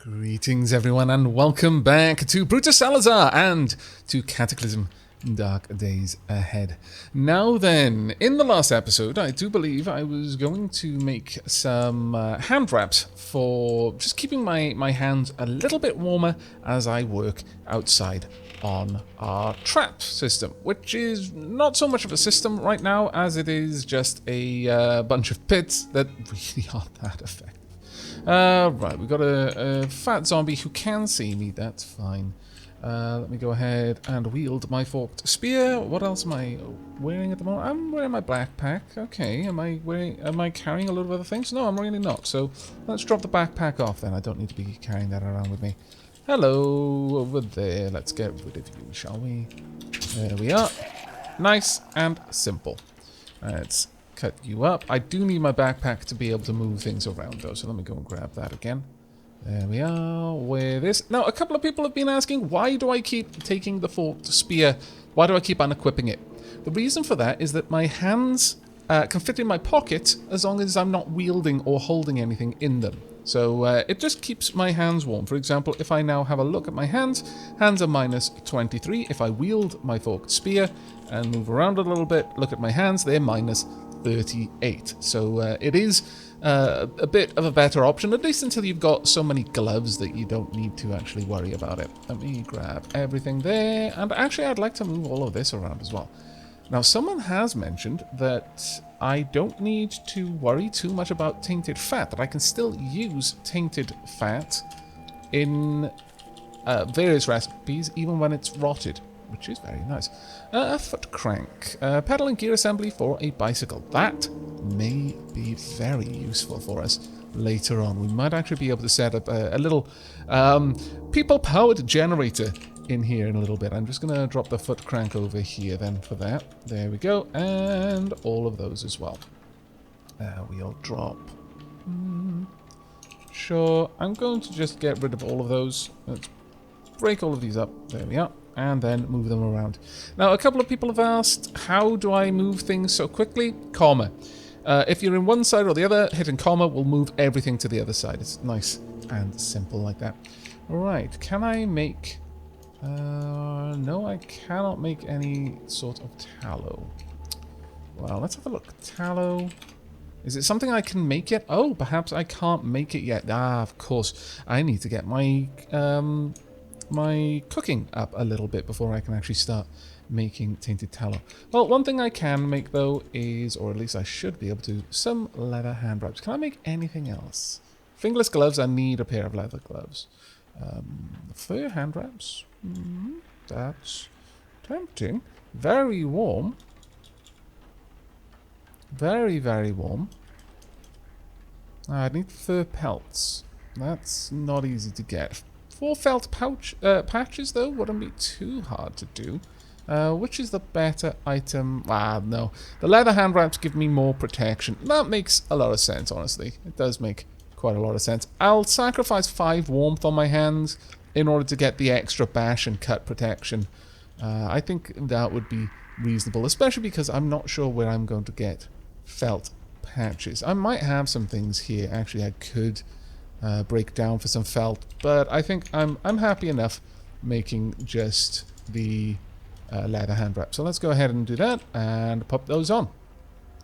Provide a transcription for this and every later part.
Greetings everyone and welcome back to Brutus Salazar and to Cataclysm Dark Days Ahead. Now then, in the last episode I do believe I was going to make some hand wraps for just keeping my hands a little bit warmer as I work outside on our trap system, which is not so much of a system right now as it is just a bunch of pits that really aren't that effective. Right, we've got a fat zombie who can see me, that's fine. Let me go ahead and wield my forked spear. What else am I wearing at the moment? I'm wearing my backpack. Okay, am I carrying a load of other things? No, I'm really not. So let's drop the backpack off then. I don't need to be carrying that around with me. Hello, over there. Let's get rid of you, shall we? There we are. Nice and simple. Let's cut you up. I do need my backpack to be able to move things around though, so let me go and grab that again. There we are. Wear this. Now, a couple of people have been asking, why do I keep taking the forked spear? Why do I keep unequipping it? The reason for that is that my hands can fit in my pocket as long as I'm not wielding or holding anything in them. So it just keeps my hands warm. For example, if I now have a look at my hands are minus 23. If I wield my forked spear and move around a little bit, look at my hands, they're minus 38. So it is a bit of a better option, at least until you've got so many gloves that you don't need to actually worry about it. Let me grab everything there, and actually I'd like to move all of this around as well. Now, someone has mentioned that I don't need to worry too much about tainted fat, that I can still use tainted fat in various recipes even when it's rotted, which is very nice. A foot crank. Pedal and gear assembly for a bicycle. That may be very useful for us later on. We might actually be able to set up a little people-powered generator in here in a little bit. I'm just going to drop the foot crank over here then for that. There we go. And all of those as well. We'll drop. Sure. I'm going to just get rid of all of those. Let's break all of these up. There we are. And then move them around. Now, a couple of people have asked, how do I move things so quickly? Comma. If you're in one side or the other, hitting comma will move everything to the other side. It's nice and simple like that. Alright, can I make... no, I cannot make any sort of tallow. Well, let's have a look. Tallow... Is it something I can make yet? Oh, perhaps I can't make it yet. Ah, of course. I need to get my... my cooking up a little bit before I can actually start making tainted tallow. Well, one thing I can make though is, or at least I should be able to, some leather hand wraps. Can I make anything else? Fingerless gloves, I need a pair of leather gloves. Fur hand wraps? That's tempting. Very warm. Very, very warm. I need fur pelts. That's not easy to get. 4 felt patches, though, wouldn't be too hard to do. Which is the better item? Ah, no. The leather hand wraps give me more protection. That makes a lot of sense, honestly. It does make quite a lot of sense. I'll sacrifice 5 warmth on my hands in order to get the extra bash and cut protection. I think that would be reasonable, especially because I'm not sure where I'm going to get felt patches. I might have some things here. Actually, I could... break down for some felt, but I think I'm happy enough making just the leather hand wrap. So let's go ahead and do that and pop those on.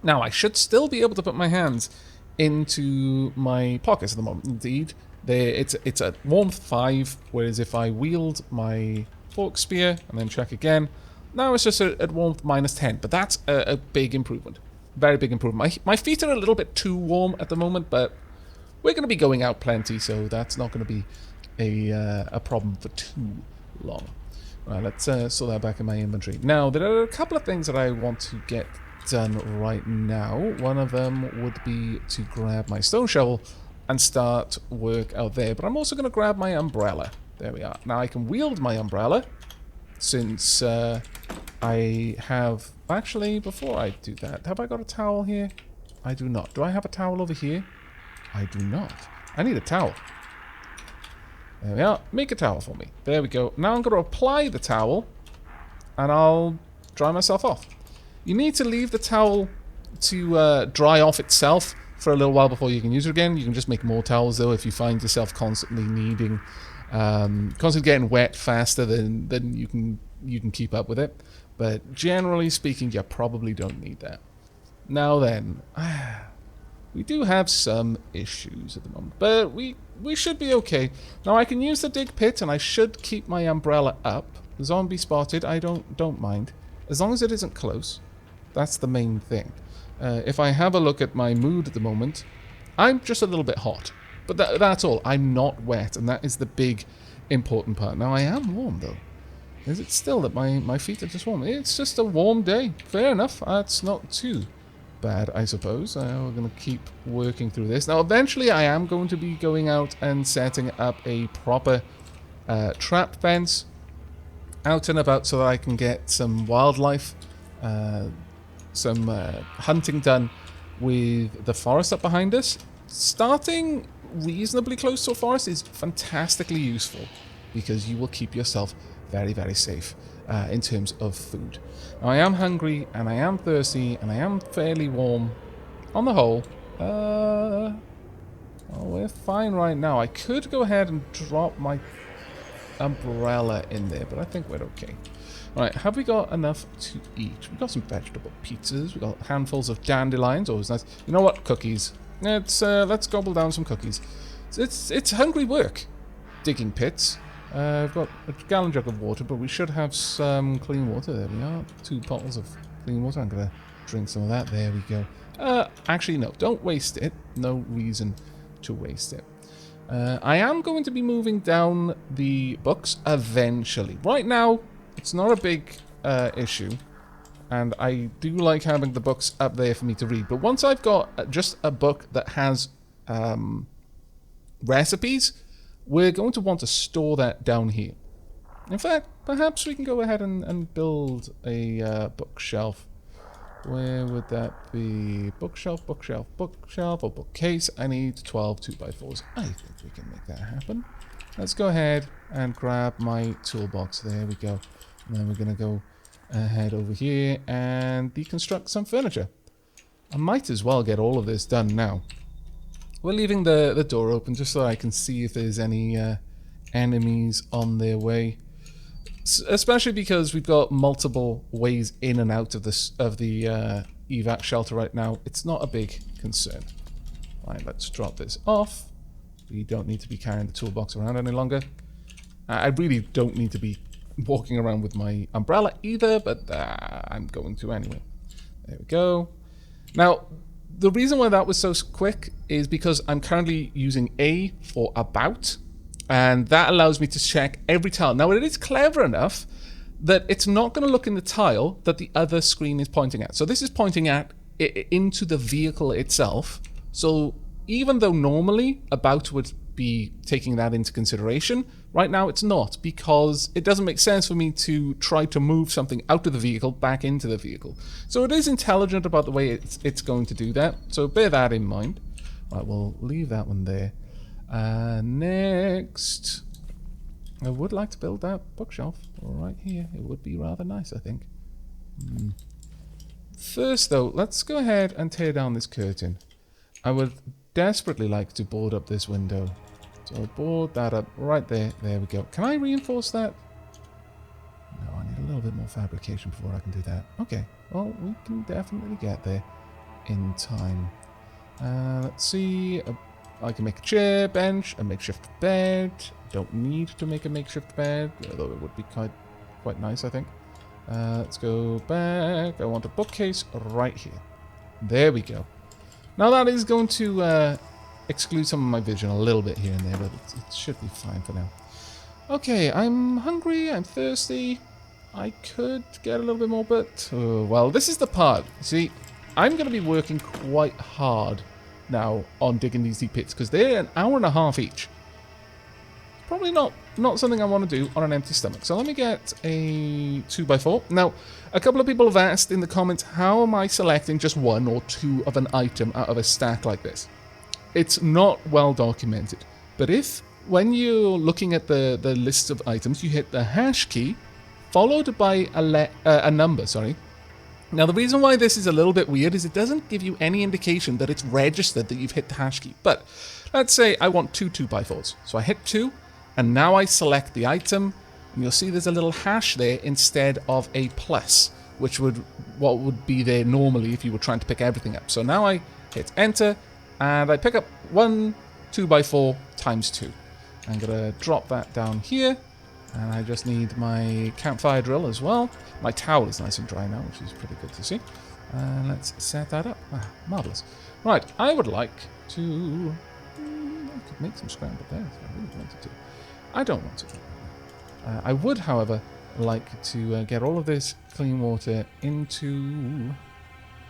Now I should still be able to put my hands into my pockets at the moment. Indeed, it's at warmth 5, whereas if I wield my fork spear and then check again, now it's just at warmth minus 10. But that's a big improvement, very big improvement. My feet are a little bit too warm at the moment, but we're going to be going out plenty, so that's not going to be a problem for too long. Right, let's sort that back in my inventory. Now, there are a couple of things that I want to get done right now. One of them would be to grab my stone shovel and start work out there. But I'm also going to grab my umbrella. There we are. Now, I can wield my umbrella since I have... Actually, before I do that, have I got a towel here? I do not. Do I have a towel over here? I do not. I need a towel. There we are. Make a towel for me. There we go. Now I'm going to apply the towel and I'll dry myself off. You need to leave the towel to dry off itself for a little while before you can use it again. You can just make more towels, though, if you find yourself constantly needing... constantly getting wet faster than you can keep up with it. But generally speaking, you probably don't need that. Now then, we do have some issues at the moment, but we should be okay. Now I can use the dig pit, and I should keep my umbrella up. Zombie spotted, I don't mind. As long as it isn't close. That's the main thing. If I have a look at my mood at the moment, I'm just a little bit hot. But that's all. I'm not wet, and that is the big important part. Now I am warm, though. Is it still that my feet are just warm? It's just a warm day. Fair enough. That's not too bad, I suppose. We're going to keep working through this. Now, eventually, I am going to be going out and setting up a proper trap fence out and about so that I can get some wildlife, some hunting done with the forest up behind us. Starting reasonably close to a forest is fantastically useful because you will keep yourself very, very safe in terms of food. Now, I am hungry, and I am thirsty, and I am fairly warm. On the whole, well, we're fine right now. I could go ahead and drop my umbrella in there, but I think we're okay. Right, have we got enough to eat? We've got some vegetable pizzas. We've got handfuls of dandelions. Always nice. You know what? Cookies. Let's gobble down some cookies. It's hungry work, digging pits. I've got a gallon jug of water, but we should have some clean water. There we are. 2 bottles of clean water. I'm going to drink some of that. There we go. Actually, no. Don't waste it. No reason to waste it. I am going to be moving down the books eventually. Right now, it's not a big issue. And I do like having the books up there for me to read. But once I've got just a book that has recipes, we're going to want to store that down here. In fact, perhaps we can go ahead and build a bookshelf. Where would that be? Bookshelf, bookshelf, bookshelf, or bookcase. I need 12 2x4s. I think we can make that happen. Let's go ahead and grab my toolbox. There we go. And then we're going to go ahead over here and deconstruct some furniture. I might as well get all of this done now. We're leaving the door open just so I can see if there's any enemies on their way. Especially because we've got multiple ways in and out of the evac shelter right now. It's not a big concern. Right, let's drop this off. We don't need to be carrying the toolbox around any longer. I really don't need to be walking around with my umbrella either, but I'm going to anyway. There we go. Now, the reason why that was so quick is because I'm currently using A for about, and that allows me to check every tile. Now, it is clever enough that it's not going to look in the tile that the other screen is pointing at. So this is pointing at into the vehicle itself. So even though normally about would be taking that into consideration, right now it's not, because it doesn't make sense for me to try to move something out of the vehicle back into the vehicle. So it is intelligent about the way it's going to do that, so bear that in mind. Right, we'll leave that one there. Next, I would like to build that bookshelf right here. It would be rather nice, I think. First though, let's go ahead and tear down this curtain. I would desperately like to board up this window. So board that up right there. There we go. Can I reinforce that? No, I need a little bit more fabrication before I can do that. Okay, well, we can definitely get there in time. Let's see. I can make a chair, bench, a makeshift bed. Don't need to make a makeshift bed, although it would be quite nice, I think. Let's go back. I want a bookcase right here. There we go. Now that is going to exclude some of my vision a little bit here and there, but it should be fine for now. Okay, I'm hungry, I'm thirsty. I could get a little bit more, but... well, this is the part. See, I'm going to be working quite hard now on digging these deep pits, because they're an hour and a half each. Probably not something I want to do on an empty stomach. So let me get a 2x4. Now, a couple of people have asked in the comments, how am I selecting just 1 or 2 of an item out of a stack like this? It's not well documented. But if, when you're looking at the list of items, you hit the hash key, followed by a number, Now, the reason why this is a little bit weird is it doesn't give you any indication that it's registered that you've hit the hash key. But let's say I want 2 2x4s. So I hit 2, and now I select the item, and you'll see there's a little hash there instead of a plus, which what would be there normally if you were trying to pick everything up. So now I hit enter, and I pick up 1 2x4 times 2. I'm going to drop that down here. And I just need my campfire drill as well. My towel is nice and dry now, which is pretty good to see. Let's set that up. Ah, marvellous. Right, I would like to... I could make some scrambled eggs if I really wanted to. I don't want to. I would, however, like to get all of this clean water into...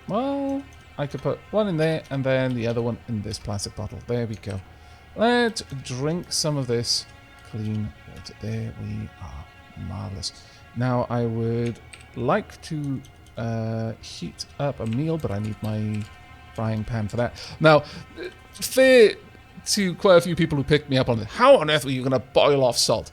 Well, I could put one in there and then the other one in this plastic bottle. There we go. Let's drink some of this clean water. There we are. Marvellous. Now, I would like to heat up a meal, but I need my frying pan for that. Now, fair to quite a few people who picked me up on it, how on earth were you going to boil off salt?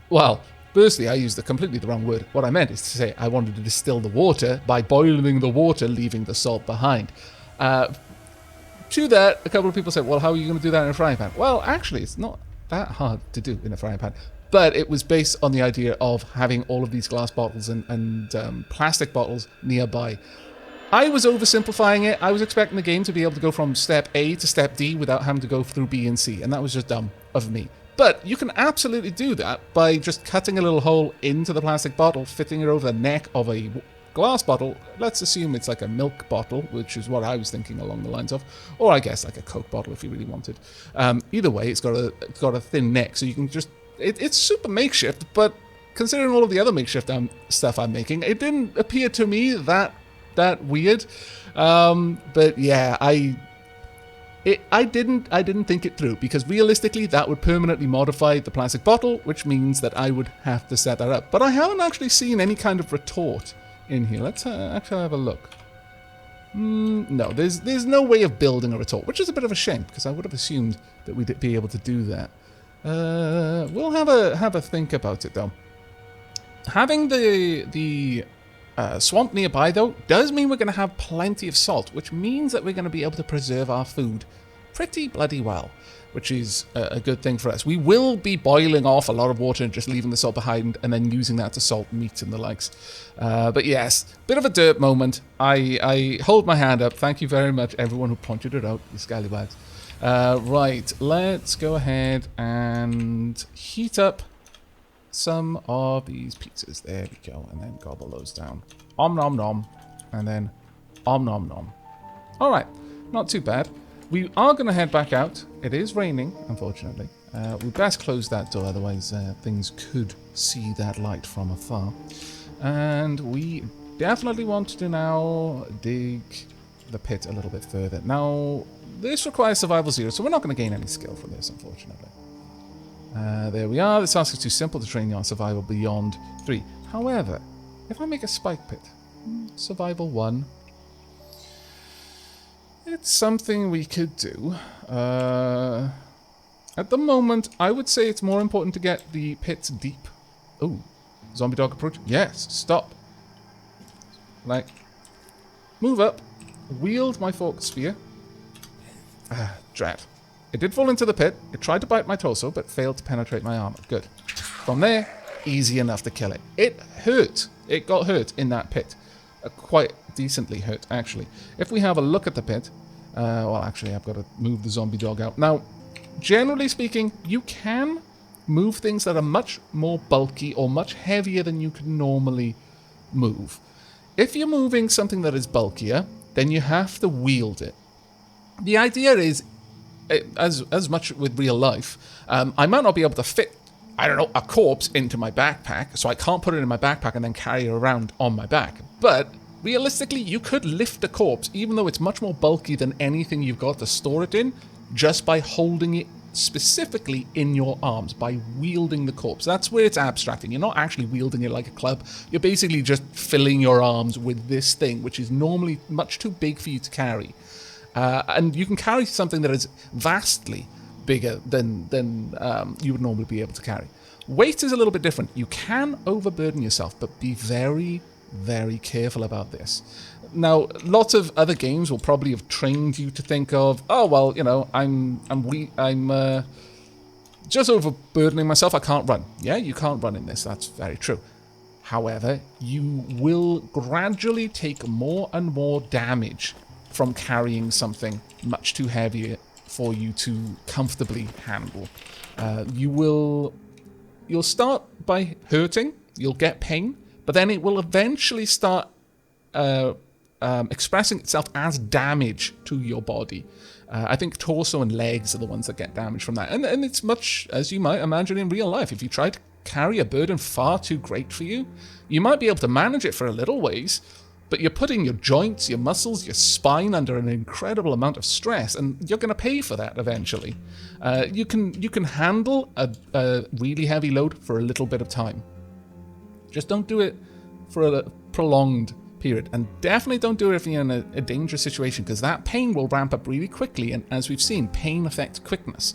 Well, firstly, I used completely the wrong word. What I meant is to say I wanted to distill the water by boiling the water, leaving the salt behind. To that, a couple of people said, well, how are you going to do that in a frying pan? Well, actually, it's not that hard to do in a frying pan. But it was based on the idea of having all of these glass bottles and plastic bottles nearby. I was oversimplifying it. I was expecting the game to be able to go from step A to step D without having to go through B and C. And that was just dumb of me. But you can absolutely do that by just cutting a little hole into the plastic bottle, fitting it over the neck of a glass bottle. Let's assume it's like a milk bottle, which is what I was thinking along the lines of, or I guess like a Coke bottle if you really wanted. Either way, it's got a thin neck, so you can just... It's super makeshift, but considering all of the other makeshift stuff I'm making, it didn't appear to me that weird. But yeah, I didn't think it through, because realistically that would permanently modify the plastic bottle, which means that I would have to set that up. But I haven't actually seen any kind of retort in here. Let's actually have a look. No, there's no way of building a retort, which is a bit of a shame, because I would have assumed that we'd be able to do that. We'll have a think about it though. Having the swamp nearby though does mean we're going to have plenty of salt, which means that we're going to be able to preserve our food pretty bloody well, which is a good thing for us. We will be boiling off a lot of water and just leaving the salt behind and then using that to salt meat and the likes. But yes, bit of a dirt moment. I hold my hand up. Thank you very much everyone who pointed it out, you scallywags. Right, let's go ahead and heat up some of these pizzas. There we go, and then gobble those down. Om nom nom, and then om nom nom. Alright, not too bad. We are going to head back out. It is raining, unfortunately. We best close that door, otherwise things could see that light from afar. And we definitely want to now dig the pit a little bit further. Now, this requires survival 0, so we're not going to gain any skill from this, unfortunately. There we are. This task is too simple to train you on survival beyond 3. However, if I make a spike pit, survival 1, it's something we could do. At the moment, I would say it's more important to get the pits deep. Oh, zombie dog approach. Yes, stop. Like, move up, wield my forked spear. Drat. It did fall into the pit. It tried to bite my torso, but failed to penetrate my armor. Good. From there, easy enough to kill it. It hurt. It got hurt in that pit. Quite decently hurt, actually. If we have a look at the pit... well, actually, I've got to move the zombie dog out. Now, generally speaking, you can move things that are much more bulky or much heavier than you can normally move. If you're moving something that is bulkier, then you have to wield it. The idea is, as much with real life, I might not be able to fit, I don't know, a corpse into my backpack, so I can't put it in my backpack and then carry it around on my back. But realistically, you could lift a corpse, even though it's much more bulky than anything you've got to store it in, just by holding it specifically in your arms, by wielding the corpse. That's where it's abstracting. You're not actually wielding it like a club. You're basically just filling your arms with this thing, which is normally much too big for you to carry. And you can carry something that is vastly bigger than you would normally be able to carry. Weight is a little bit different. You can overburden yourself, but be very, very careful about this. Now, lots of other games will probably have trained you to think of, oh well, you know, I'm just overburdening myself. I can't run. Yeah, you can't run in this. That's very true. However, you will gradually take more and more damage from carrying something much too heavy for you to comfortably handle. You'll start by hurting. You'll get pain, but then it will eventually start expressing itself as damage to your body. I think torso and legs are the ones that get damaged from that. And it's much as you might imagine in real life. If you try to carry a burden far too great for you, you might be able to manage it for a little ways, but you're putting your joints, your muscles, your spine under an incredible amount of stress, and you're going to pay for that eventually. You can handle a really heavy load for a little bit of time. Just don't do it for a prolonged period, and definitely don't do it if you're in a dangerous situation, because that pain will ramp up really quickly, and as we've seen, pain affects quickness.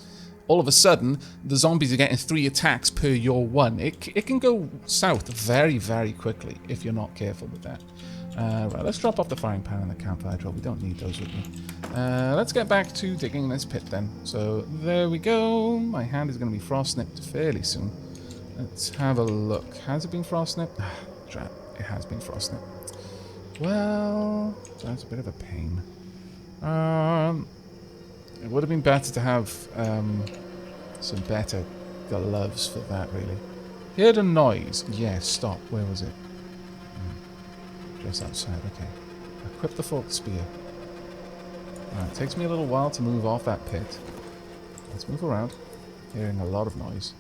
All of a sudden, the zombies are getting 3 attacks per your 1. It can go south very, very quickly if you're not careful with that. Right, let's drop off the frying pan and the campfire drill. We don't need those with me. Let's get back to digging this pit then. So there we go. My hand is going to be frost nipped fairly soon. Let's have a look. Has it been frost nipped? Drat, it has been frost nipped. Well, that's a bit of a pain. It would have been better to have some better gloves for that, really. Heard a noise. Yeah, stop. Where was it? Just outside. Okay. Equip the forked spear. It takes me a little while to move off that pit. Let's move around. Hearing a lot of noise.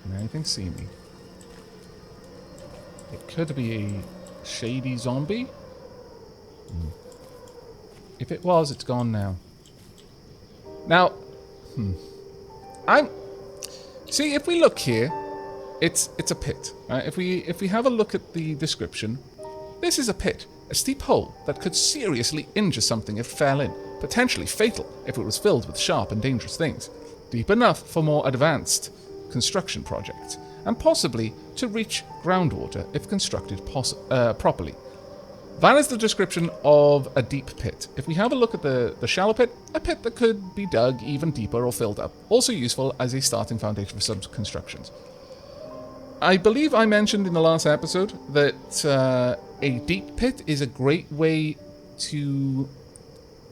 Can anything see me? It could be a shady zombie. If it was, it's gone now. Now, see, if we look here, it's a pit. Right? If we have a look at the description, this is a pit, a steep hole that could seriously injure something if it fell in, potentially fatal if it was filled with sharp and dangerous things, deep enough for more advanced construction projects, and possibly to reach groundwater if constructed properly. That is the description of a deep pit. If we have a look at the shallow pit, a pit that could be dug even deeper or filled up, also useful as a starting foundation for some constructions. I believe I mentioned in the last episode that a deep pit is a great way to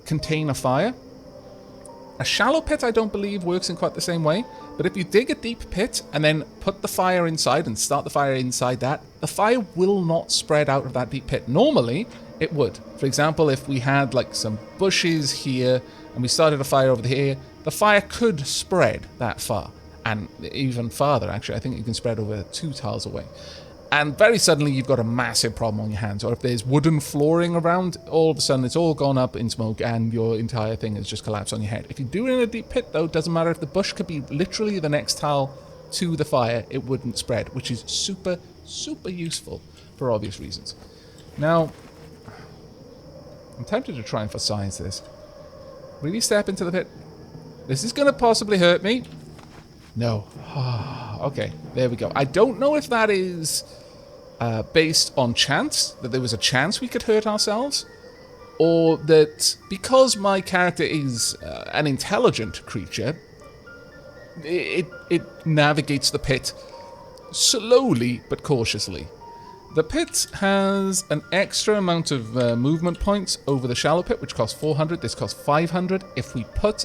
contain a fire. A shallow pit I don't believe works in quite the same way, but if you dig a deep pit and then put the fire inside and start the fire inside that, the fire will not spread out of that deep pit. Normally, it would. For example, if we had like some bushes here and we started a fire over here, the fire could spread that far. And even farther, actually. I think it can spread over 2 tiles away. And very suddenly, you've got a massive problem on your hands. Or if there's wooden flooring around, all of a sudden, it's all gone up in smoke and your entire thing has just collapsed on your head. If you do it in a deep pit, though, it doesn't matter if the bush could be literally the next tile to the fire, it wouldn't spread, which is super, super useful for obvious reasons. Now, I'm tempted to try and emphasize this. Really step into the pit. This is going to possibly hurt me. No. Okay, there we go. I don't know if that is based on chance, that there was a chance we could hurt ourselves, or that because my character is an intelligent creature, it navigates the pit slowly but cautiously. The pit has an extra amount of movement points over the shallow pit, which costs 400. This costs 500. If we put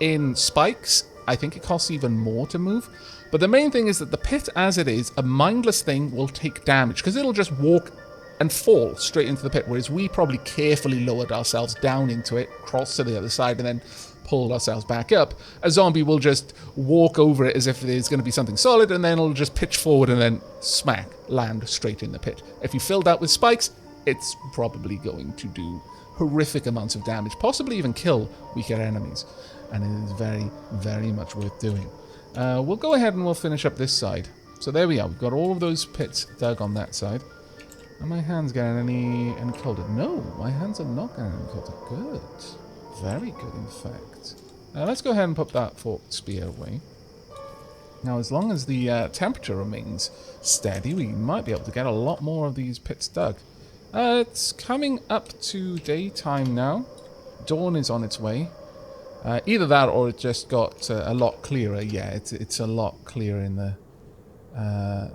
in spikes, I think it costs even more to move. But the main thing is that the pit as it is, a mindless thing will take damage, because it'll just walk and fall straight into the pit, whereas we probably carefully lowered ourselves down into it, crossed to the other side, and then pulled ourselves back up. A zombie will just walk over it as if there's going to be something solid, and then it'll just pitch forward and then smack, land straight in the pit. If you fill that with spikes, it's probably going to do horrific amounts of damage, possibly even kill weaker enemies. And it is very, very much worth doing. We'll go ahead and we'll finish up this side. So there we are. We've got all of those pits dug on that side. Are my hands getting any colder? No, my hands are not getting any colder. Good. Very good, in fact. Let's go ahead and put that forked spear away. Now, as long as the temperature remains steady, we might be able to get a lot more of these pits dug. It's coming up to daytime now. Dawn is on its way. Either that or it just got a lot clearer. Yeah, it's a lot clearer in the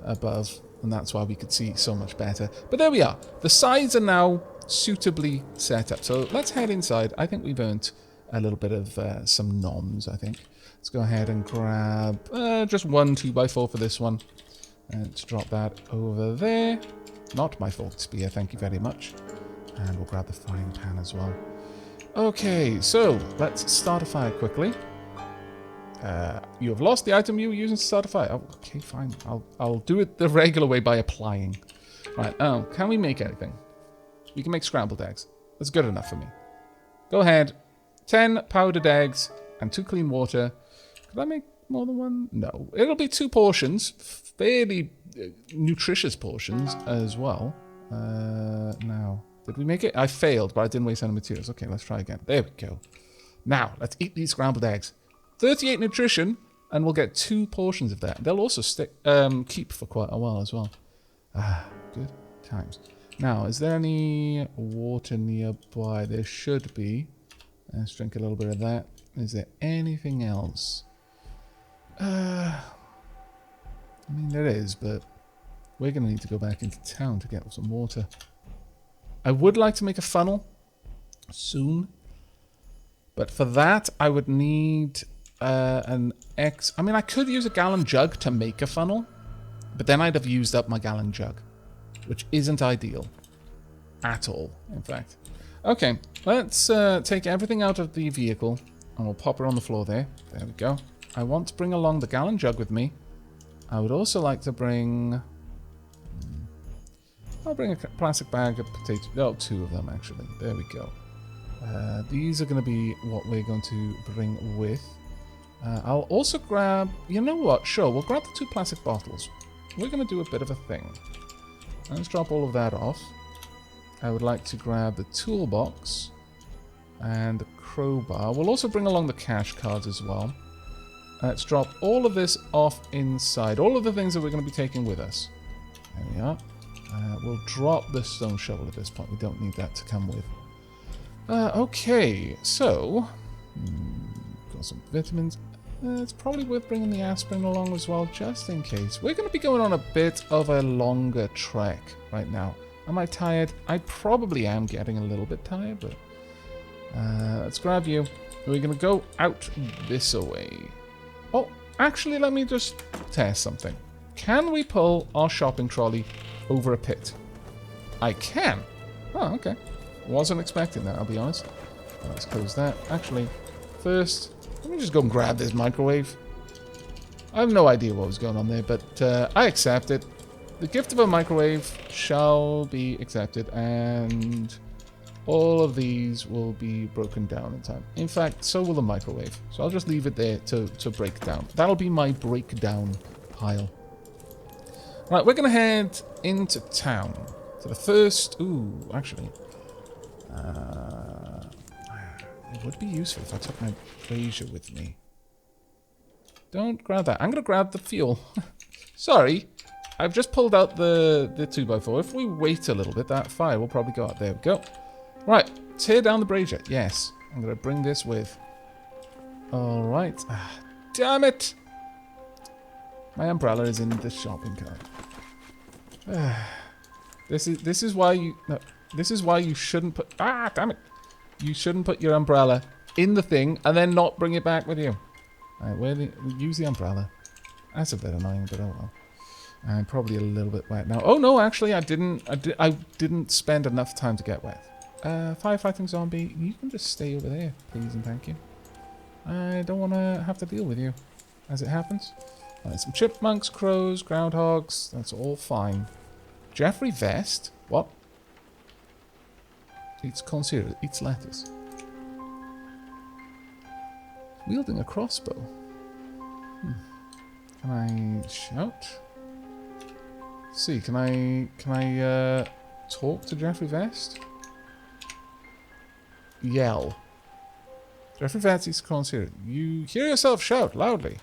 above, and that's why we could see so much better. But there we are. The sides are now suitably set up. So let's head inside. I think we've earned a little bit of some noms, I think. Let's go ahead and grab just one 2x4 for this one. Let's drop that over there. Not my forked spear, thank you very much. And we'll grab the frying pan as well. Okay, so let's start a fire quickly. You have lost the item you were using to start a fire. Oh, okay, fine. I'll do it the regular way by applying. Right, can we make anything? We can make scrambled eggs. That's good enough for me. Go ahead. 10 powdered eggs and 2 clean water. Could I make more than one? No. It'll be 2 portions. Fairly nutritious portions as well. Now, did we make it? I failed, but I didn't waste any materials. Okay, let's try again. There we go. Now, let's eat these scrambled eggs. 38 nutrition, and we'll get 2 portions of that. They'll also keep for quite a while as well. Ah, good times. Now, is there any water nearby? There should be. Let's drink a little bit of that. Is there anything else? I mean, there is, but we're going to need to go back into town to get some water. I would like to make a funnel soon, but for that, I would need I mean, I could use a gallon jug to make a funnel, but then I'd have used up my gallon jug, which isn't ideal at all, in fact. Okay, let's take everything out of the vehicle, and we'll pop it on the floor there. There we go. I want to bring along the gallon jug with me. I would also like to bring... I'll bring a plastic bag of potatoes. Oh, 2 of them, actually. There we go. These are going to be what we're going to bring with. I'll also grab... You know what? Sure, we'll grab the 2 plastic bottles. We're going to do a bit of a thing. Let's drop all of that off. I would like to grab the toolbox and the crowbar. We'll also bring along the cash cards as well. Let's drop all of this off inside. All of the things that we're going to be taking with us. There we are. We'll drop the stone shovel at this point. We don't need that to come with. Okay, so... got some vitamins. It's probably worth bringing the aspirin along as well, just in case. We're going to be going on a bit of a longer trek right now. Am I tired? I probably am getting a little bit tired, but... let's grab you. We're going to go out this way. Oh, actually, let me just test something. Can we pull our shopping trolley over a pit? I can. Oh, okay. Wasn't expecting that, I'll be honest. Let's close that. Actually, first, let me just go and grab this microwave. I have no idea what was going on there, but I accept it. The gift of a microwave shall be accepted, and all of these will be broken down in time. In fact, so will the microwave. So I'll just leave it there to break down. That'll be my breakdown pile. Right, we're going to head into town. So the first... Ooh, actually... it would be useful if I took my brazier with me. Don't grab that. I'm going to grab the fuel. Sorry. I've just pulled out the 2x4. If we wait a little bit, that fire will probably go out. There we go. Right. Tear down the brazier. Yes. I'm going to bring this with. Alright. Ah, damn it! My umbrella is in the shopping cart. This is why you... No, this is why you shouldn't put... Ah, damn it! You shouldn't put your umbrella in the thing and then not bring it back with you. Alright, use the umbrella. That's a bit annoying, but oh well. I'm probably a little bit wet now. Oh no, actually I didn't spend enough time to get wet. Firefighting zombie, you can just stay over there, please and thank you. I don't want to have to deal with you, as it happens. Some chipmunks, crows, groundhogs, that's all fine. Jeffrey Vest? What? Eats consider, eats lettuce. Wielding a crossbow. Can I shout? Let's see, can I talk to Jeffrey Vest? Yell. Jeffrey Vest eats consider. You hear yourself shout loudly.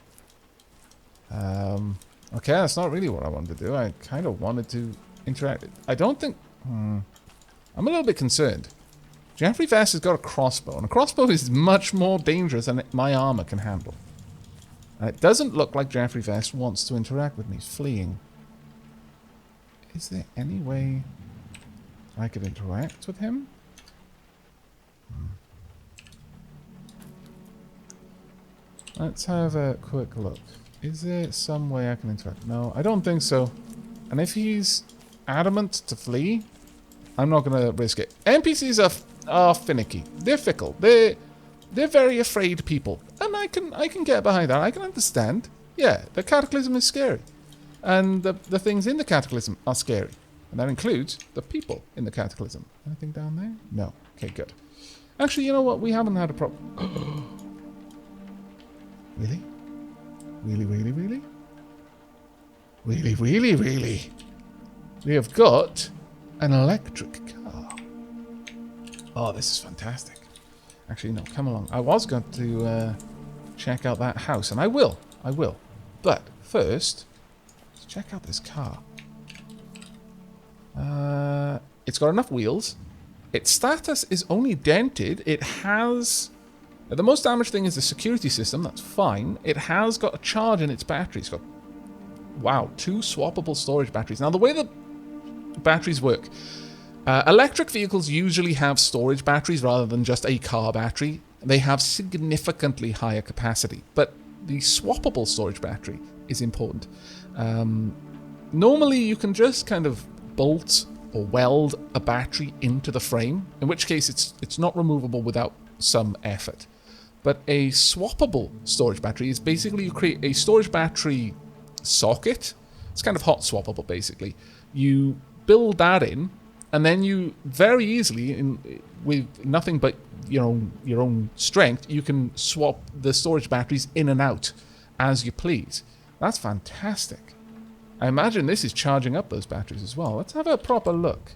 Okay, that's not really what I wanted to do. I kind of wanted to interact. I don't think... I'm a little bit concerned. Jeffrey Vest has got a crossbow, and a crossbow is much more dangerous than my armor can handle. And it doesn't look like Jeffrey Vest wants to interact with me. He's fleeing. Is there any way I could interact with him? Let's have a quick look. Is there some way I can interact? No, I don't think so. And if he's adamant to flee, I'm not going to risk it. NPCs are finicky. They're fickle. They're very afraid people. And I can get behind that. I can understand. Yeah, the Cataclysm is scary. And the things in the Cataclysm are scary. And that includes the people in the Cataclysm. Anything down there? No. Okay, good. Actually, you know what? We haven't had a problem. Really? Really, really, really? Really, really, really? We have got an electric car. Oh, this is fantastic. Actually, no, come along. I was going to check out that house, and I will. I will. But first, let's check out this car. It's got enough wheels. Its status is only dented. It has... The most damaged thing is the security system. That's fine. It has got a charge in its battery. It's got... Wow, 2 swappable storage batteries. Now, the way that batteries work... electric vehicles usually have storage batteries rather than just a car battery. They have significantly higher capacity. But the swappable storage battery is important. Normally, you can just kind of bolt or weld a battery into the frame, in which case it's not removable without some effort. But a swappable storage battery is basically you create a storage battery socket. It's kind of hot swappable, basically. You build that in, and then you very easily, with nothing but your own strength, you can swap the storage batteries in and out as you please. That's fantastic. I imagine this is charging up those batteries as well. Let's have a proper look.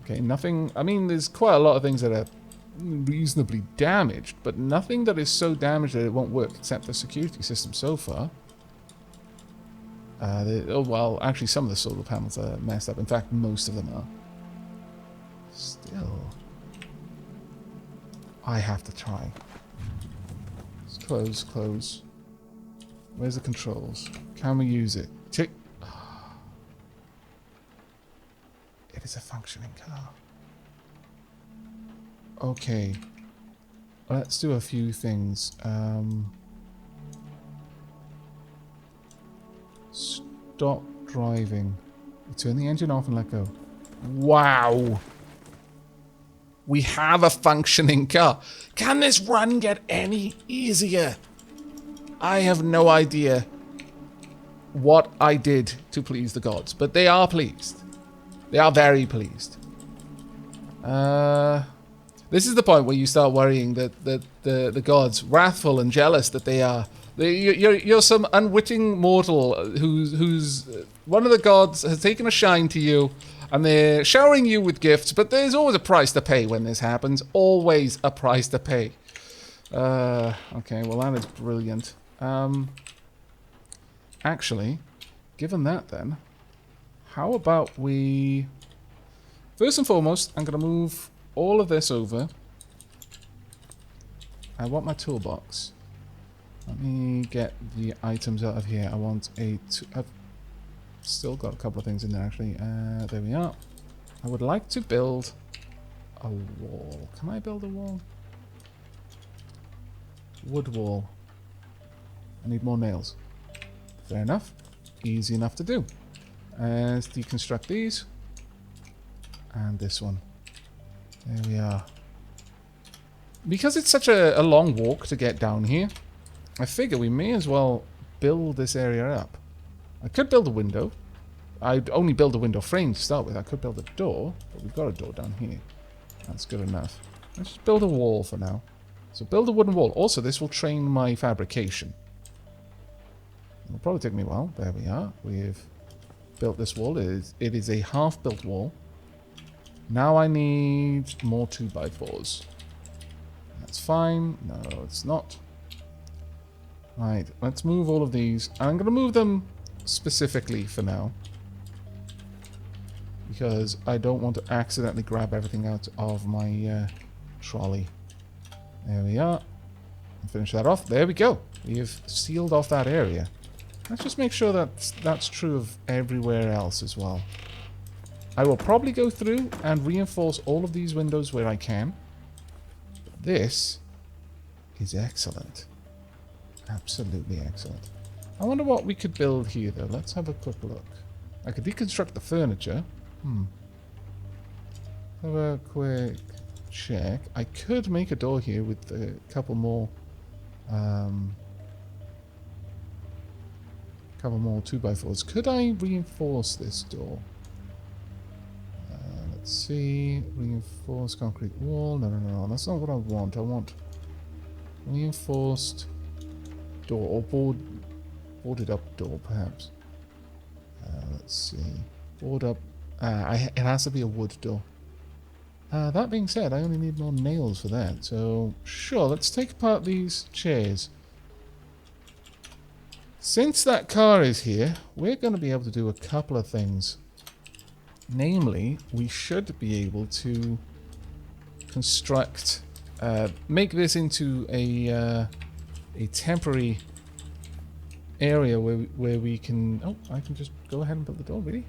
Okay, nothing... I mean, there's quite a lot of things that are reasonably damaged, but nothing that is so damaged that it won't work, except the security system so far. Oh, well, actually, some of the solar panels are messed up. In fact, most of them are. Still... I have to try. Let's close, close. Where's the controls? Can we use it? Tick. It is a functioning car. Okay. Let's do a few things. Stop driving. Turn the engine off and let go. Wow. We have a functioning car. Can this run get any easier? I have no idea what I did to please the gods, but they are pleased. They are very pleased. This is the point where you start worrying that the gods, wrathful and jealous that they are. You're some unwitting mortal who's one of the gods has taken a shine to you, and they're showering you with gifts, but there's always a price to pay when this happens. Always a price to pay. Okay, well that is brilliant. Actually, given that then, how about we... First and foremost, I'm going to move all of this over. I want my toolbox. Let me get the items out of here. I want a... I've still got a couple of things in there, actually. There we are. I would like to build a wall. Can I build a wall? Wood wall. I need more nails. Fair enough. Easy enough to do. Let's deconstruct these. And this one. There we are. Because it's such a long walk to get down here, I figure we may as well build this area up. I could build a window. I'd only build a window frame to start with. I could build a door, but we've got a door down here. That's good enough. Let's just build a wall for now. So build a wooden wall. Also, this will train my fabrication. It'll probably take me a while. There we are. We've built this wall. It is a half-built wall. Now I need more 2x4s. That's fine. No, it's not. Right, let's move all of these. I'm going to move them specifically for now. Because I don't want to accidentally grab everything out of my trolley. There we are. Finish that off. There we go. We have sealed off that area. Let's just make sure that that's true of everywhere else as well. I will probably go through and reinforce all of these windows where I can. This is excellent. Absolutely excellent. I wonder what we could build here, though. Let's have a quick look. I could deconstruct the furniture. Have a quick check. I could make a door here with a couple more 2x4s. Could I reinforce this door? Let's see. Reinforced concrete wall. No. That's not what I want. I want reinforced door or boarded up door, perhaps. Let's see. Board up. It has to be a wood door. That being said, I only need more nails for that. So, sure, let's take apart these chairs. Since that car is here, we're going to be able to do a couple of things. Namely, we should be able to construct, make this into a temporary area where we can... Oh, I can just go ahead and build the door, really?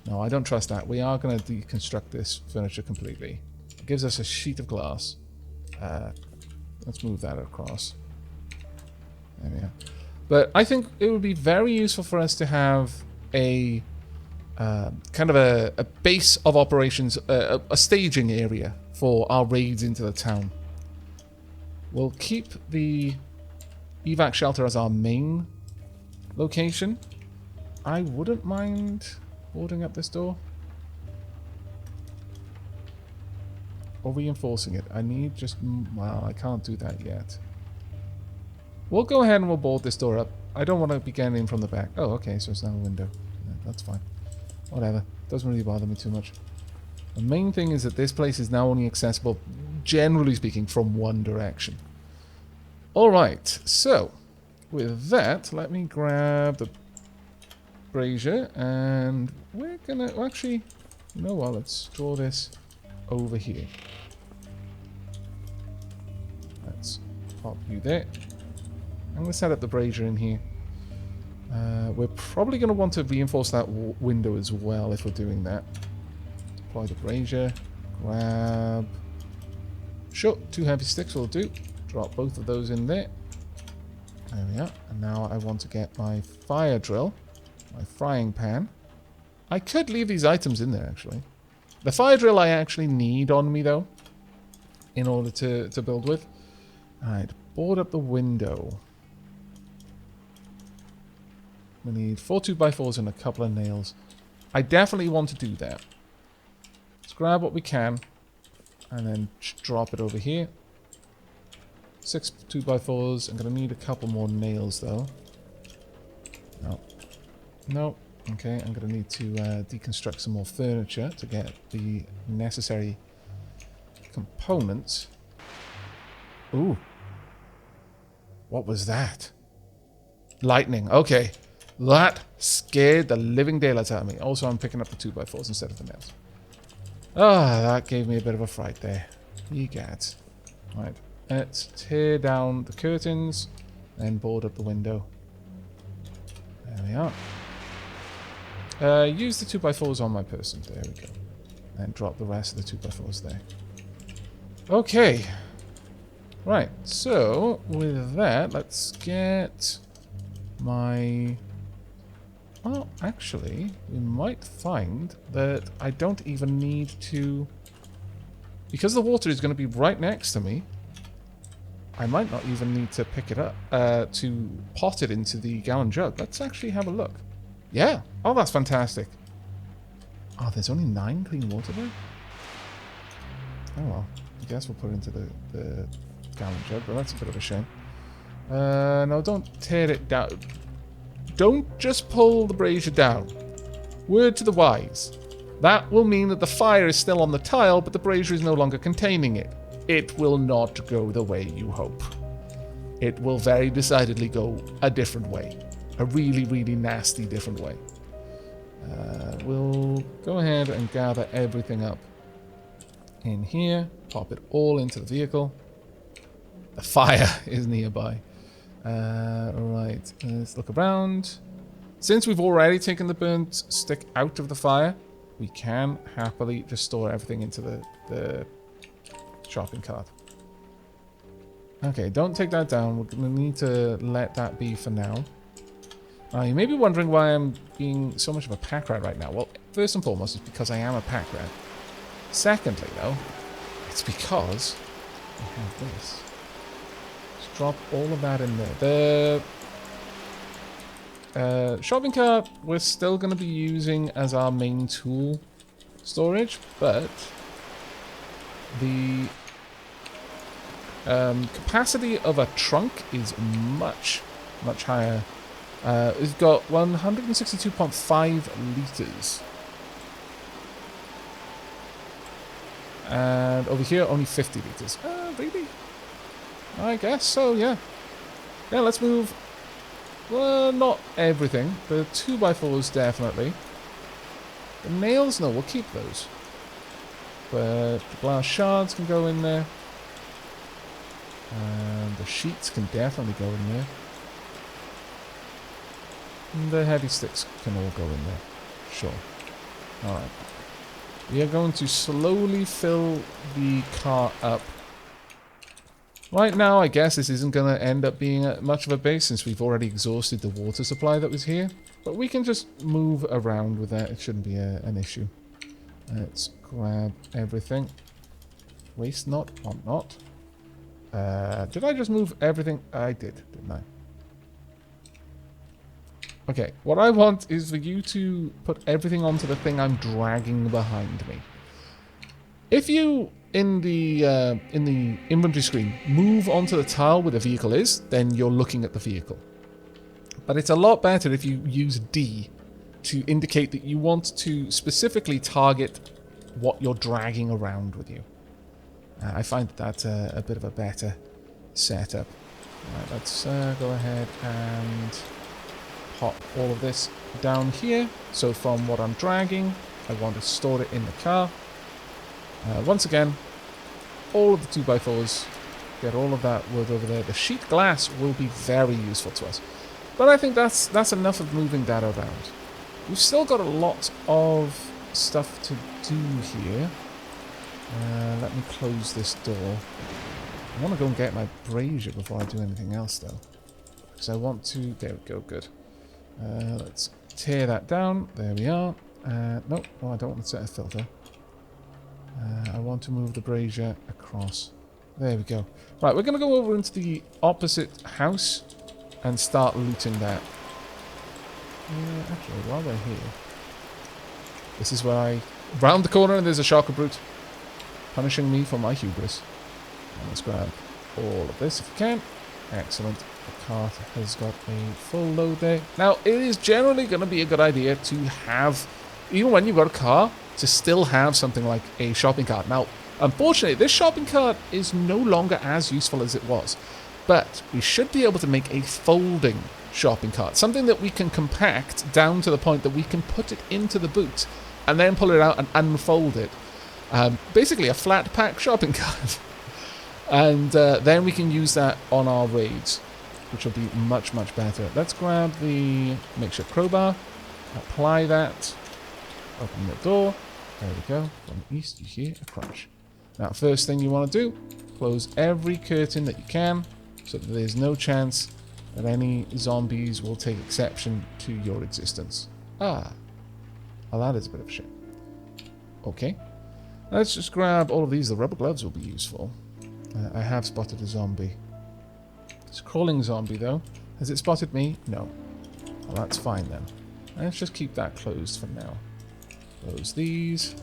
No, I don't trust that. We are going to deconstruct this furniture completely. It gives us a sheet of glass. Let's move that across. There we are. But I think it would be very useful for us to have a kind of a base of operations, a staging area for our raids into the town. We'll keep the evac shelter as our main location. I wouldn't mind boarding up this door. Or reinforcing it. I need just... Well, I can't do that yet. We'll go ahead and we'll board this door up. I don't want to be getting in from the back. Oh, okay, so it's now a window. Yeah, that's fine. Whatever. Doesn't really bother me too much. The main thing is that this place is now only accessible, generally speaking, from one direction. Alright, so with that, let me grab the brazier and we're gonna... Well, actually, you know what? Let's draw this over here. Let's pop you there. I'm going to set up the brazier in here. We're probably going to want to reinforce that window as well if we're doing that. Deploy the brazier. Grab... Sure, 2 heavy sticks will do. Drop both of those in there. There we are. And now I want to get my fire drill. My frying pan. I could leave these items in there, actually. The fire drill I actually need on me, though, in order to build with. Alright, board up the window. We need 4 2x4s and a couple of nails. I definitely want to do that. Let's grab what we can and then drop it over here. 6 2x4s. I'm going to need a couple more nails, though. No. No. Okay, I'm going to need to deconstruct some more furniture to get the necessary components. Ooh. What was that? Lightning. Okay. That scared the living daylights out of me. Also, I'm picking up the 2x4s instead of the nails. Ah, that gave me a bit of a fright there. Egad. Right. Let's tear down the curtains and board up the window. There we are. Use the 2x4s on my person. There we go. And drop the rest of the 2x4s there. Okay. Right. So, with that, let's get my... Well, actually, we might find that I don't even need to... Because the water is going to be right next to me, I might not even need to pick it up to pot it into the gallon jug. Let's actually have a look. Yeah. Oh, that's fantastic. Oh, there's only 9 clean water there? Oh, well. I guess we'll put it into the gallon jug, but that's a bit of a shame. No, don't tear it down. Don't just pull the brazier down. Word to the wise. That will mean that the fire is still on the tile, but the brazier is no longer containing it. It will not go the way you hope. it will very decidedly go a different way. A really, really nasty different way. We'll go ahead and gather everything up in here. Pop it all into the vehicle. The fire is nearby. Alright, let's look around. Since we've already taken the burnt stick out of the fire, we can happily just store everything into the shopping cart. Okay, don't take that down. We're going to need to let that be for now. You may be wondering why I'm being so much of a pack rat right now. Well, first and foremost, it's because I am a pack rat. Secondly, though, it's because I have this. Let's drop all of that in there. The shopping cart we're still going to be using as our main tool storage, but the capacity of a trunk is much, much higher. It's got 162.5 litres. And over here, only 50 litres. Really? I guess so, yeah. Yeah, let's move. Well, not everything. The 2x4s, definitely. The nails, no, we'll keep those. But the glass shards can go in there. And the sheets can definitely go in there. And the heavy sticks can all go in there. Sure. Alright. We are going to slowly fill the cart up. Right now, I guess this isn't going to end up being much of a base since we've already exhausted the water supply that was here. But we can just move around with that. It shouldn't be an issue. Let's grab everything. Waste not, want not. Did I just move everything? I did, didn't I? Okay, what I want is for you to put everything onto the thing I'm dragging behind me. If you, in the inventory screen, move onto the tile where the vehicle is, then you're looking at the vehicle. But it's a lot better if you use D to indicate that you want to specifically target what you're dragging around with you. I find that a bit of a better setup. Right, let's go ahead and pop all of this down here. So from what I'm dragging, I want to store it in the car. Once again, all of the 2x4s, get all of that wood over there. The sheet glass will be very useful to us. But I think that's enough of moving that around. We've still got a lot of stuff to do here. Let me close this door. I want to go and get my brazier before I do anything else, though. Because I want to... There we go, good. Let's tear that down. There we are. Nope, no, I don't want to set a filter. I want to move the brazier across. There we go. Right, we're going to go over into the opposite house and start looting that. Actually, while we're here... This is where I... Round the corner and there's a Sharker Brute. Punishing me for my hubris. And let's grab all of this if we can. Excellent. The cart has got a full load there. Now, it is generally going to be a good idea to have, even when you've got a car, to still have something like a shopping cart. Now, unfortunately, this shopping cart is no longer as useful as it was. But we should be able to make a folding shopping cart. Something that we can compact down to the point that we can put it into the boot and then pull it out and unfold it. Basically a flat pack shopping cart. And then we can use that on our raids, which will be much, much better. Let's grab the makeshift crowbar, apply that, open the door. There we go. From the east, you hear a crunch. Now, first thing you want to do, close every curtain that you can, so that there's no chance that any zombies will take exception to your existence. Well, that is a bit of a shame. Okay. Let's just grab all of these. The rubber gloves will be useful. I have spotted a zombie. It's a crawling zombie, though. Has it spotted me? No. Well, that's fine, then. Let's just keep that closed for now. Close these.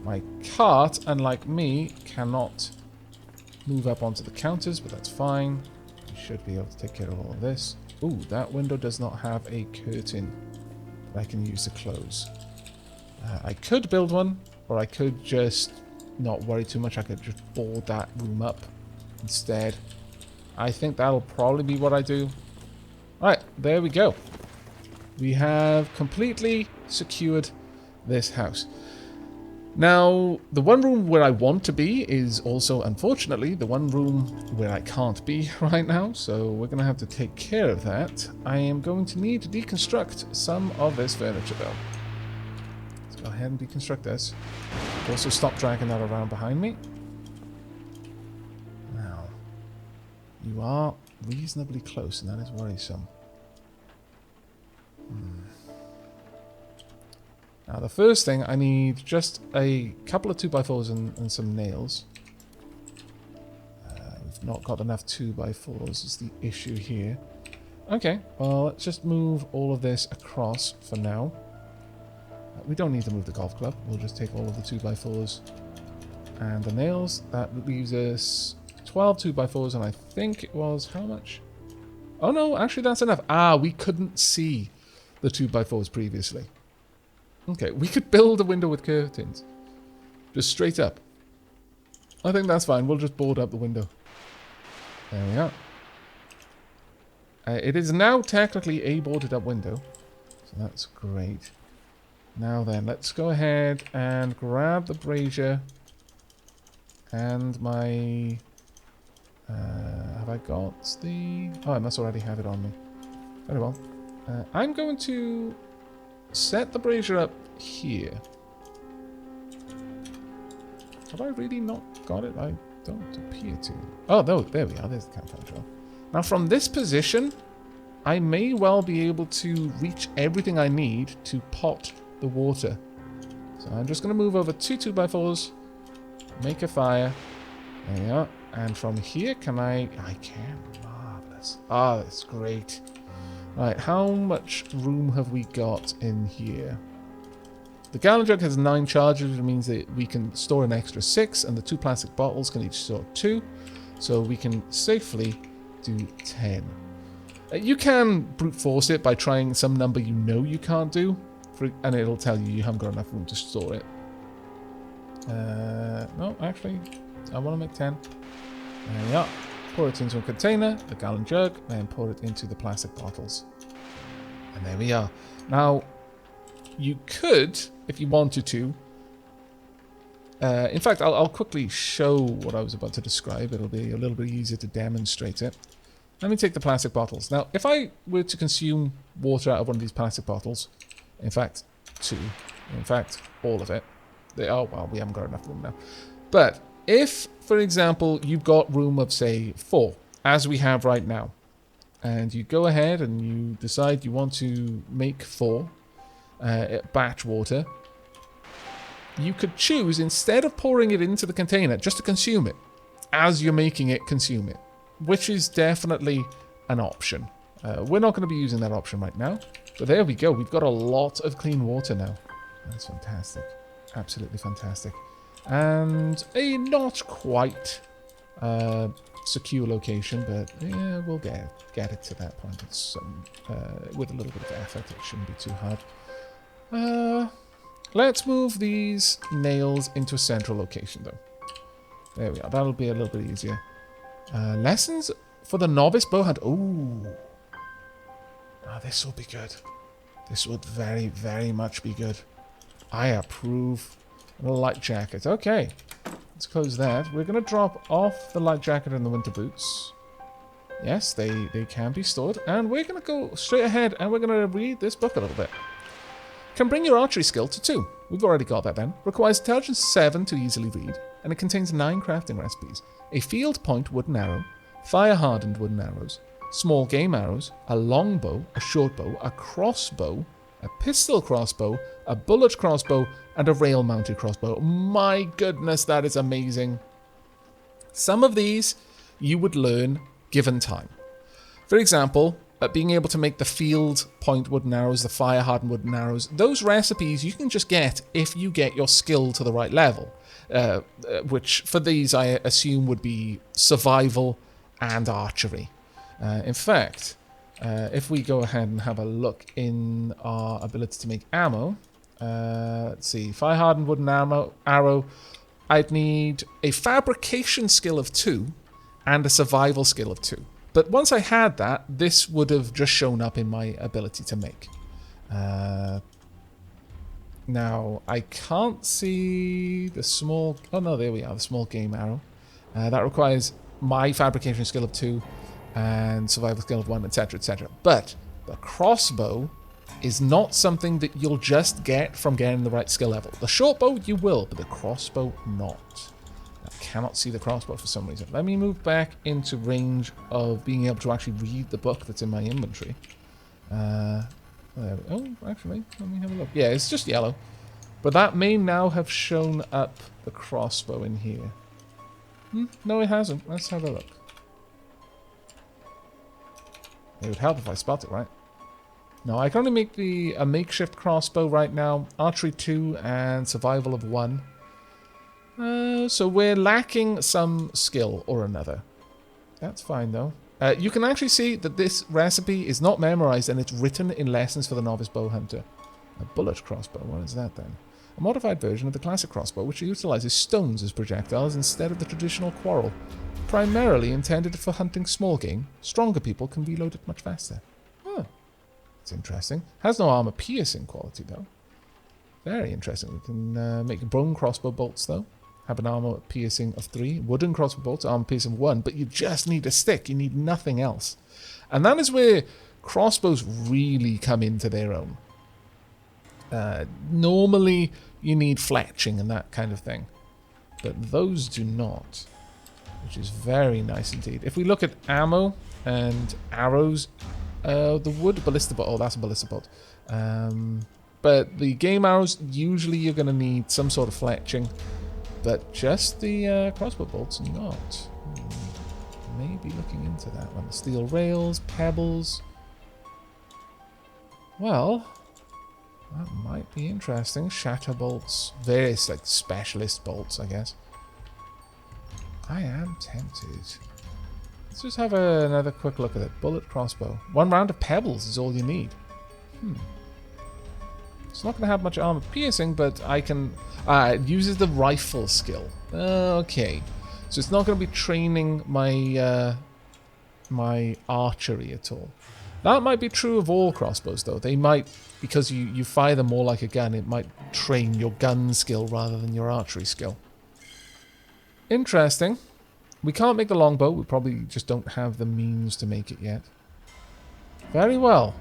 My cart, unlike me, cannot move up onto the counters, but that's fine. We should be able to take care of all of this. Ooh, that window does not have a curtain that I can use to close. I could build one, or I could just not worry too much. I could just board that room up instead. I think that'll probably be what I do. Alright, there we go. We have completely secured this house. Now, the one room where I want to be is also, unfortunately, the one room where I can't be right now, so we're going to have to take care of that. I am going to need to deconstruct some of this furniture, though. Let's go ahead and deconstruct this. Also, stop dragging that around behind me. Now, you are reasonably close, and that is worrisome. Now, the first thing, I need just a couple of 2x4s and some nails. We've not got enough 2x4s is the issue here. Okay, well, let's just move all of this across for now. We don't need to move the golf club. We'll just take all of the 2x4s and the nails. That leaves us 12 2x4s, and I think it was how much? Oh, no, actually, that's enough. Ah, we couldn't see the 2x4s previously. Okay, we could build a window with curtains. Just straight up. I think that's fine. We'll just board up the window. There we are. It is now technically a boarded up window. So that's great. Now then, let's go ahead and grab the brazier. And my... have I got the... Oh, I must already have it on me. Very well. I'm going to... set the brazier up here. Have I really not got it? I don't appear to. Oh, no, there we are. There's the campfire trail. Now, from this position, I may well be able to reach everything I need to pot the water. So I'm just going to move over 2x4s, make a fire. There we are. And from here, can I can. Marvelous. Ah, that's great. Right, how much room have we got in here? The gallon jug has 9 charges, which means that we can store an extra 6, and the 2 plastic bottles can each store 2, so we can safely do 10. You can brute force it by trying some number you know you can't do, and it'll tell you you haven't got enough room to store it. No, actually, I want to make 10. There we are. Pour it into a container, the gallon jug, and pour it into the plastic bottles. And there we are. Now, you could, if you wanted to... in fact, I'll quickly show what I was about to describe. It'll be a little bit easier to demonstrate it. Let me take the plastic bottles. Now, if I were to consume water out of one of these plastic bottles, in fact, 2, in fact, all of it, oh, well, we haven't got enough room now. But if, for example, you've got room of, say, 4, as we have right now, and you go ahead and you decide you want to make 4 batch water, you could choose, instead of pouring it into the container, just to consume it. As you're making it, consume it. Which is definitely an option. We're not going to be using that option right now. But there we go. We've got a lot of clean water now. That's fantastic. Absolutely fantastic. And a not quite secure location, but yeah, we'll get it to that point. It's, with a little bit of effort, it shouldn't be too hard. Let's move these nails into a central location, though. There we are. That'll be a little bit easier. Lessons for the novice bowhunter. Ooh. Oh, this will be good. This would very, very much be good. I approve. A light jacket. Okay. Let's close that. We're going to drop off the light jacket and the winter boots. Yes, they can be stored. And we're going to go straight ahead and we're going to read this book a little bit. Can bring your archery skill to 2. We've already got that then. Requires intelligence 7 to easily read. And it contains 9 crafting recipes. A field point wooden arrow, fire hardened wooden arrows, small game arrows, a longbow, a short bow, a crossbow, a pistol crossbow, a bullet crossbow, and a rail mounted crossbow. My goodness, that is amazing. Some of these you would learn given time. For example, being able to make the field point wooden arrows, the fire hardened wooden arrows, those recipes you can just get if you get your skill to the right level. Which for these I assume would be survival and archery. In fact, if we go ahead and have a look in our ability to make ammo, let's see, fire hardened wooden arrow, I'd need a fabrication skill of 2 and a survival skill of 2. But once I had that, this would have just shown up in my ability to make. Now, I can't see the small... Oh, no, there we are, the small game arrow. That requires my fabrication skill of 2 and survival skill of 1, etc., etc. But the crossbow is not something that you'll just get from getting the right skill level. The short bow you will, but the crossbow not. I cannot see the crossbow for some reason. Let me move back into range of being able to actually read the book that's in my inventory. There we, oh, actually, let me have a look. Yeah, it's just yellow. But that may now have shown up the crossbow in here. No, it hasn't. Let's have a look. It would help if I spot it, right? No, I can only make a makeshift crossbow right now. Archery 2 and survival of 1. So we're lacking some skill or another. That's fine, though. You can actually see that this recipe is not memorized and it's written in lessons for the novice bow hunter. A bullet crossbow, what is that then? A modified version of the classic crossbow which utilizes stones as projectiles instead of the traditional quarrel. Primarily intended for hunting small game, stronger people can reload it much faster. Oh, that's interesting. Has no armor piercing quality though. Very interesting. We can make bone crossbow bolts though. Have an armor piercing of 3. Wooden crossbow bolts, armor piercing of 1. But you just need a stick. You need nothing else. And that is where crossbows really come into their own. Normally, you need fletching and that kind of thing. But those do not. Which is very nice indeed. If we look at ammo and arrows, the wood ballista bolt. Oh, that's a ballista bolt. But the game arrows, usually you're going to need some sort of fletching. But just the crossbow bolts, not. Maybe looking into that one. Steel rails, pebbles. Well, that might be interesting. Shatter bolts. Various like specialist bolts, I guess. I am tempted. Let's just have another quick look at it. Bullet crossbow. 1 round of pebbles is all you need. It's not going to have much armor piercing, but I can... it uses the rifle skill. Okay. So it's not going to be training my my archery at all. That might be true of all crossbows, though. They might, because you fire them more like a gun, it might train your gun skill rather than your archery skill. Interesting. We can't make the longbow. We probably just don't have the means to make it yet. Very well.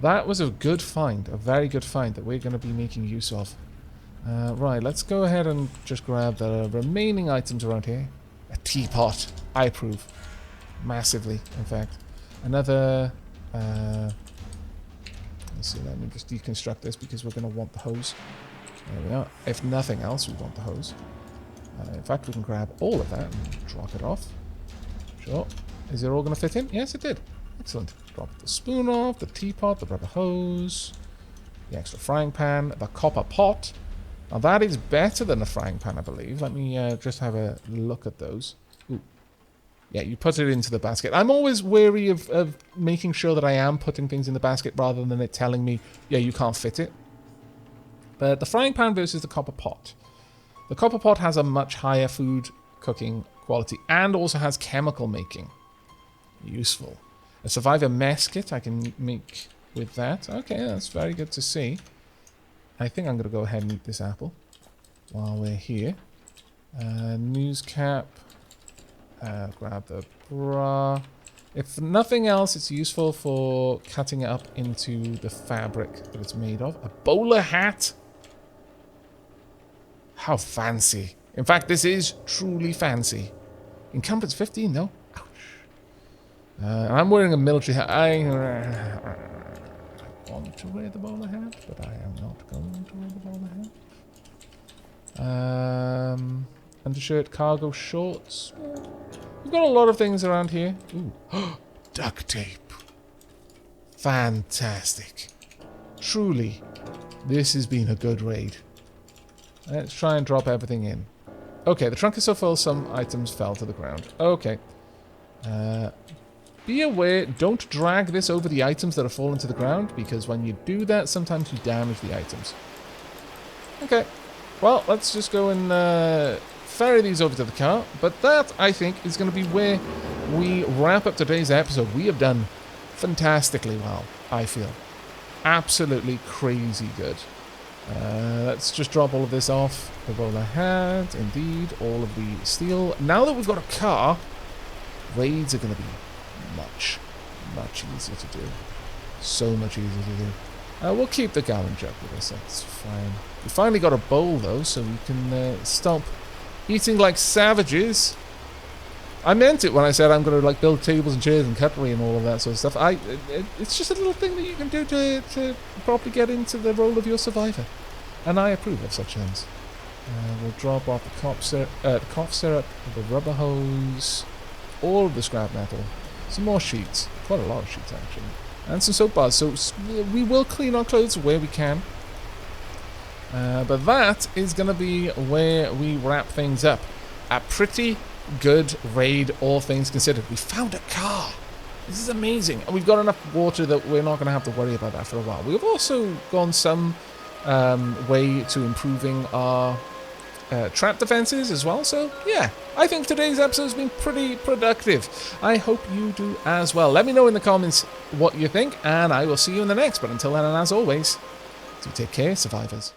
That was a good find, a very good find that we're going to be making use of. Right, let's go ahead and just grab the remaining items around here. A teapot. I approve. Massively, in fact. Another... let's see, let me just deconstruct this because we're going to want the hose. There we are. If nothing else, we want the hose. In fact, we can grab all of that and drop it off. Sure. Is it all going to fit in? Yes, it did. Excellent. Drop the spoon off, the teapot, the rubber hose, the extra frying pan, the copper pot. Now that is better than a frying pan, I believe. Let me just have a look at those. Ooh. Yeah, you put it into the basket. I'm always wary of making sure that I am putting things in the basket rather than it telling me, yeah, you can't fit it. But the frying pan versus the copper pot. The copper pot has a much higher food cooking quality and also has chemical making. Useful. A survivor mess kit I can make with that. Okay, that's very good to see. I think I'm going to go ahead and eat this apple while we're here. News cap. Grab the bra. If nothing else, it's useful for cutting it up into the fabric that it's made of. A bowler hat. How fancy. In fact, this is truly fancy. Encumbrance 15, though. Ouch. I'm wearing a military hat. I want to wear the bowler hat, but I am not going to wear the bowler hat. Undershirt, cargo shorts. We've got a lot of things around here. Ooh. Duct tape. Fantastic. Truly, this has been a good raid. Let's try and drop everything in. Okay, the trunk is so full, some items fell to the ground. Okay. Be aware, don't drag this over the items that are fallen to the ground, because when you do that, sometimes you damage the items. Okay. Well, let's just go and ferry these over to the car. But that, I think, is going to be where we wrap up today's episode. We have done fantastically well, I feel. Absolutely crazy good. Let's just drop all of this off. The roller hat, indeed, all of the steel. Now that we've got a car, raids are going to be much easier to do. So much easier to do. We'll keep the gallon jug with us, that's fine. We finally got a bowl though, so we can stop eating like savages. I meant it when I said I'm going to like build tables and chairs and cutlery and all of that sort of stuff. It's just a little thing that you can do to properly get into the role of your survivor. And I approve of such things. We'll drop off the cough syrup, the rubber hose, all of the scrap metal, some more sheets, quite a lot of sheets actually, and some soap bars. So we will clean our clothes where we can. But that is going to be where we wrap things up. A pretty good raid, all things considered. We found a car. This is amazing. And we've got enough water that we're not going to have to worry about that for a while. We've also gone some way to improving our trap defenses as well. So, yeah, I think today's episode has been pretty productive. I hope you do as well. Let me know in the comments what you think, and I will see you in the next. But until then, and as always, do take care, survivors.